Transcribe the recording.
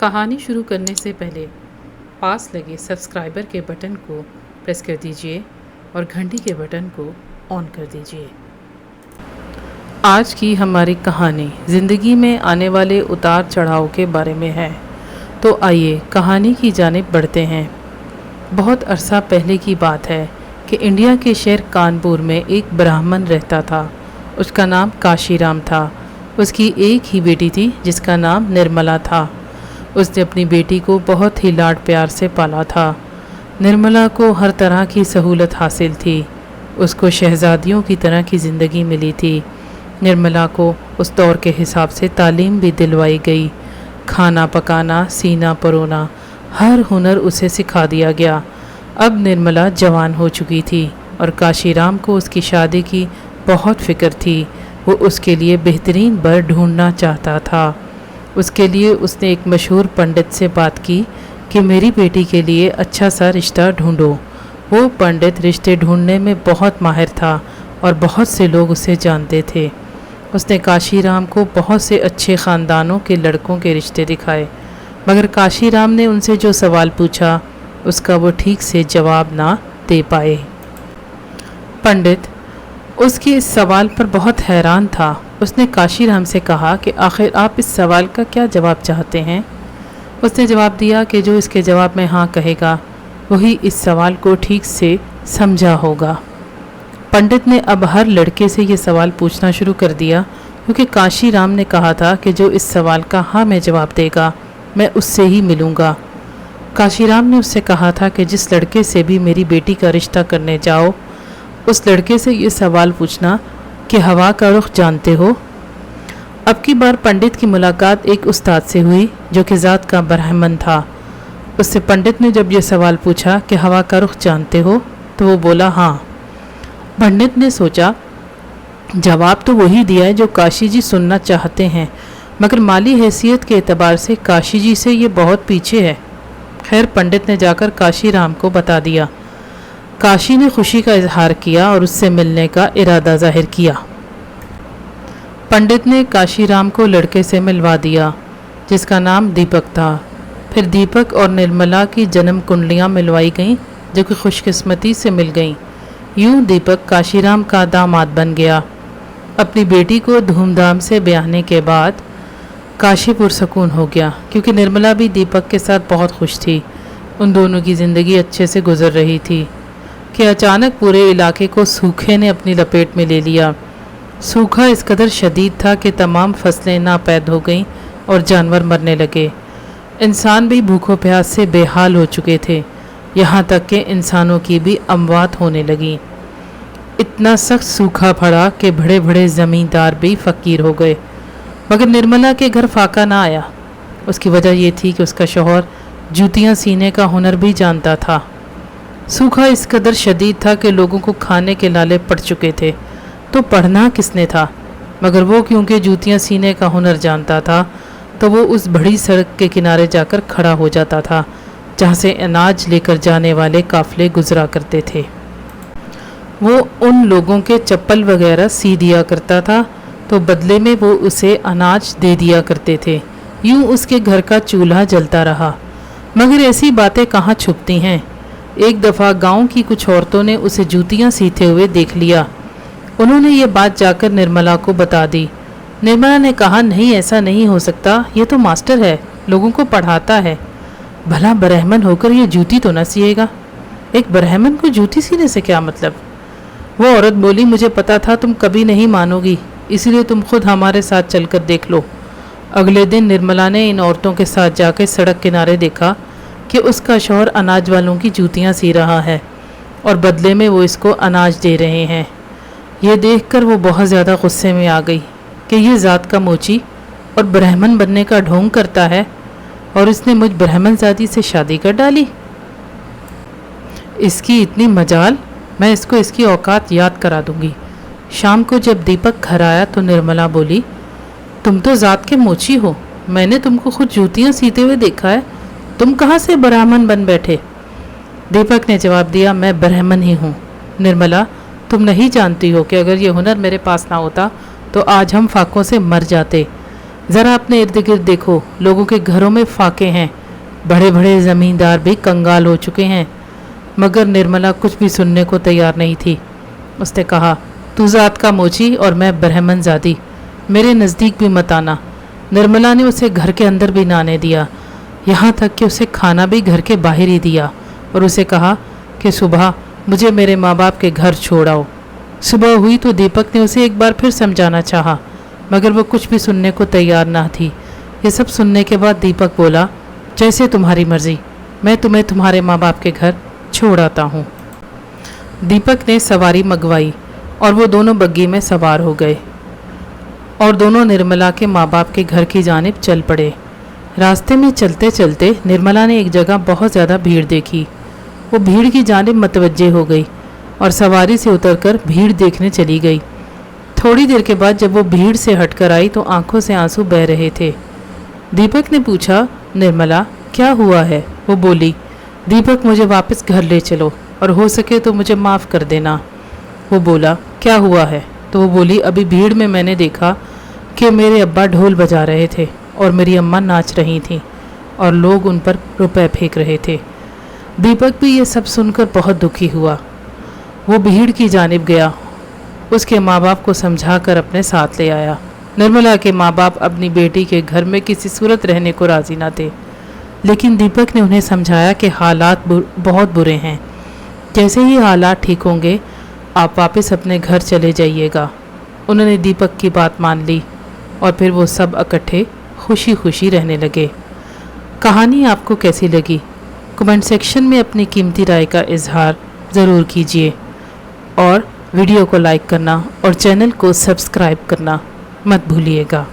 कहानी शुरू करने से पहले पास लगे सब्सक्राइबर के बटन को प्रेस कर दीजिए और घंटी के बटन को ऑन कर दीजिए। आज की हमारी कहानी ज़िंदगी में आने वाले उतार चढ़ाव के बारे में है। तो आइए कहानी की जानिब बढ़ते हैं। बहुत अरसा पहले की बात है कि इंडिया के शहर कानपुर में एक ब्राह्मण रहता था। उसका नाम काशीराम था। उसकी एक ही बेटी थी जिसका नाम निर्मला था। उसने अपनी बेटी को बहुत ही लाड प्यार से पाला था। निर्मला को हर तरह की सहूलत हासिल थी। उसको शहजादियों की तरह की ज़िंदगी मिली थी। निर्मला को उस दौर के हिसाब से तालीम भी दिलवाई गई। खाना पकाना, सीना परोना, हर हुनर उसे सिखा दिया गया। अब निर्मला जवान हो चुकी थी और काशीराम को उसकी शादी की बहुत फ़िक्र थी। वो उसके लिए बेहतरीन बर ढूंढना चाहता था। उसके लिए उसने एक मशहूर पंडित से बात की कि मेरी बेटी के लिए अच्छा सा रिश्ता ढूंढो। वो पंडित रिश्ते ढूंढने में बहुत माहिर था और बहुत से लोग उसे जानते थे। उसने काशीराम को बहुत से अच्छे ख़ानदानों के लड़कों के रिश्ते दिखाए, मगर काशीराम ने उनसे जो सवाल पूछा उसका वो ठीक से जवाब ना दे पाए। पंडित उसके इस सवाल पर बहुत हैरान था। उसने काशीराम से कहा कि आखिर आप इस सवाल का क्या जवाब चाहते हैं। उसने जवाब दिया कि जो इसके जवाब में हाँ कहेगा वही इस सवाल को ठीक से समझा होगा। पंडित ने अब हर लड़के से ये सवाल पूछना शुरू कर दिया, क्योंकि काशीराम ने कहा था कि जो इस सवाल का हाँ में जवाब देगा मैं उससे ही मिलूँगा। काशीराम ने उससे कहा था कि जिस लड़के से भी मेरी बेटी का रिश्ता करने जाओ उस लड़के से ये सवाल पूछना कि हवा का रुख जानते हो। अब की बार पंडित की मुलाकात एक उस्ताद से हुई जो कि ज़ात का ब्राह्मण था। उससे पंडित ने जब ये सवाल पूछा कि हवा का रुख जानते हो तो वो बोला हाँ। पंडित ने सोचा जवाब तो वही दिया है जो काशी जी सुनना चाहते हैं, मगर माली हैसियत के एतबार से काशी जी से ये बहुत पीछे है। खैर पंडित ने जाकर काशीराम को बता दिया। काशी ने खुशी का इजहार किया और उससे मिलने का इरादा जाहिर किया। पंडित ने काशीराम को लड़के से मिलवा दिया जिसका नाम दीपक था। फिर दीपक और निर्मला की जन्म कुंडलियाँ मिलवाई गईं जो कि खुशकिस्मती से मिल गईं। यूं दीपक काशीराम का दामाद बन गया। अपनी बेटी को धूमधाम से ब्याहने के बाद काशी पुरसकून हो गया, क्योंकि निर्मला भी दीपक के साथ बहुत खुश थी। उन दोनों की ज़िंदगी अच्छे से गुजर रही थी कि अचानक पूरे इलाके को सूखे ने अपनी लपेट में ले लिया। सूखा इस कदर शदीद था कि तमाम फसलें नापैद हो गईं और जानवर मरने लगे। इंसान भी भूखों प्यास से बेहाल हो चुके थे, यहाँ तक कि इंसानों की भी अमवात होने लगी। इतना सख्त सूखा पड़ा कि बड़े बड़े ज़मींदार भी फ़कीर हो गए, मगर निर्मला के घर फाका ना आया। उसकी वजह ये थी कि उसका शौहर जूतियाँ सीने का हुनर भी जानता था। सूखा इस कदर शदीद था कि लोगों को खाने के लाले पड़ चुके थे, तो पढ़ना किसने था, मगर वो क्योंकि जूतियाँ सीने का हुनर जानता था तो वो उस बड़ी सड़क के किनारे जाकर खड़ा हो जाता था जहाँ से अनाज लेकर जाने वाले काफ़िले गुजरा करते थे। वो उन लोगों के चप्पल वगैरह सी दिया करता था तो बदले में वो उसे अनाज दे दिया करते थे। यूँ उसके घर का चूल्हा जलता रहा। मगर ऐसी बातें कहाँ छुपती हैं। एक दफ़ा गांव की कुछ औरतों ने उसे जूतियां सीते हुए देख लिया। उन्होंने ये बात जाकर निर्मला को बता दी। निर्मला ने कहा नहीं, ऐसा नहीं हो सकता, ये तो मास्टर है, लोगों को पढ़ाता है। भला ब्राह्मण होकर ये जूती तो न सिएगा। एक ब्राह्मण को जूती सीने से क्या मतलब। वो औरत बोली मुझे पता था तुम कभी नहीं मानोगी, इसीलिए तुम खुद हमारे साथ चलकर देख लो। अगले दिन निर्मला ने इन औरतों के साथ जाकर सड़क किनारे देखा कि उसका शौहर अनाज वालों की जूतियां सी रहा है और बदले में वो इसको अनाज दे रहे हैं। ये देखकर वो बहुत ज़्यादा गुस्से में आ गई कि ये ज़ात का मोची और ब्राह्मण बनने का ढोंग करता है और इसने मुझ ब्राह्मण ज़ाती से शादी कर डाली। इसकी इतनी मजाल, मैं इसको इसकी औकात याद करा दूंगी। शाम को जब दीपक घर आया तो निर्मला बोली तुम तो ज़ात के मोची हो, मैंने तुमको खुद जूतियाँ सीते हुए देखा है, तुम कहाँ से ब्राह्मण बन बैठे। दीपक ने जवाब दिया मैं ब्राह्मण ही हूँ। निर्मला तुम नहीं जानती हो कि अगर ये हुनर मेरे पास ना होता तो आज हम फाकों से मर जाते। ذرا اپنے ارد گرد دیکھو، لوگوں کے گھروں میں فاقے ہیں، بڑے بڑے زمیندار بھی کنگال ہو چکے ہیں۔ مگر نرملا کچھ بھی سننے کو تیار نہیں تھی۔ اس نے کہا، تو ذات کا موچی اور میں برہمن زادی، میرے نزدیک بھی مت آنا۔ نرملا نے اسے گھر کے اندر بھی نہ آنے دیا، یہاں تک کہ اسے کھانا بھی گھر کے باہر ہی دیا، اور اسے کہا کہ صبح مجھے میرے ماں باپ کے گھر چھوڑ آؤ۔ صبح ہوئی تو دیپک نے اسے ایک بار پھر سمجھانا چاہا، مگر وہ کچھ بھی سننے کو تیار نہ تھی۔ یہ سب سننے کے بعد دیپک بولا، جیسے تمہاری مرضی، میں تمہیں تمہارے ماں باپ کے گھر چھوڑ آتا ہوں۔ دیپک نے سواری منگوائی اور وہ دونوں بگی میں سوار ہو گئے اور دونوں نرملا کے ماں باپ کے گھر کی جانب چل پڑے۔ راستے میں چلتے چلتے نرملا نے ایک جگہ بہت زیادہ بھیڑ دیکھی۔ وہ بھیڑ کی جانب متوجہ ہو گئی اور سواری سے اتر کر بھیڑ دیکھنے چلی گئی۔ تھوڑی دیر کے بعد جب وہ بھیڑ سے ہٹ کر آئی تو آنکھوں سے آنسو بہہ رہے تھے۔ دیپک نے پوچھا، نرملا کیا ہوا ہے؟ وہ بولی، دیپک مجھے واپس گھر لے چلو اور ہو سکے تو مجھے معاف کر دینا۔ وہ بولا، کیا ہوا ہے؟ تو وہ بولی، ابھی بھیڑ میں میں نے دیکھا کہ میرے ابا ڈھول بجا رہے تھے اور میری اماں ناچ رہی تھیں اور لوگ ان پر روپے پھینک رہے تھے۔ دیپک بھی یہ سب سن کر بہت دکھی ہوا۔ وہ بھیڑ کی جانب گیا، اس کے ماں باپ کو سمجھا کر اپنے ساتھ لے آیا۔ نرملا کے ماں باپ اپنی بیٹی کے گھر میں کسی صورت رہنے کو راضی نہ تھے، لیکن دیپک نے انہیں سمجھایا کہ حالات بہت برے ہیں، جیسے ہی حالات ٹھیک ہوں گے آپ واپس اپنے گھر چلے جائیے گا۔ انہوں نے دیپک کی بات مان لی اور پھر وہ سب اکٹھے خوشی خوشی رہنے لگے۔ کہانی آپ کو کیسی لگی؟ کمنٹ سیکشن میں اپنی قیمتی رائے کا اظہار ضرور کیجیے اور ویڈیو کو لائک کرنا اور چینل کو سبسکرائب کرنا مت بھولیے گا۔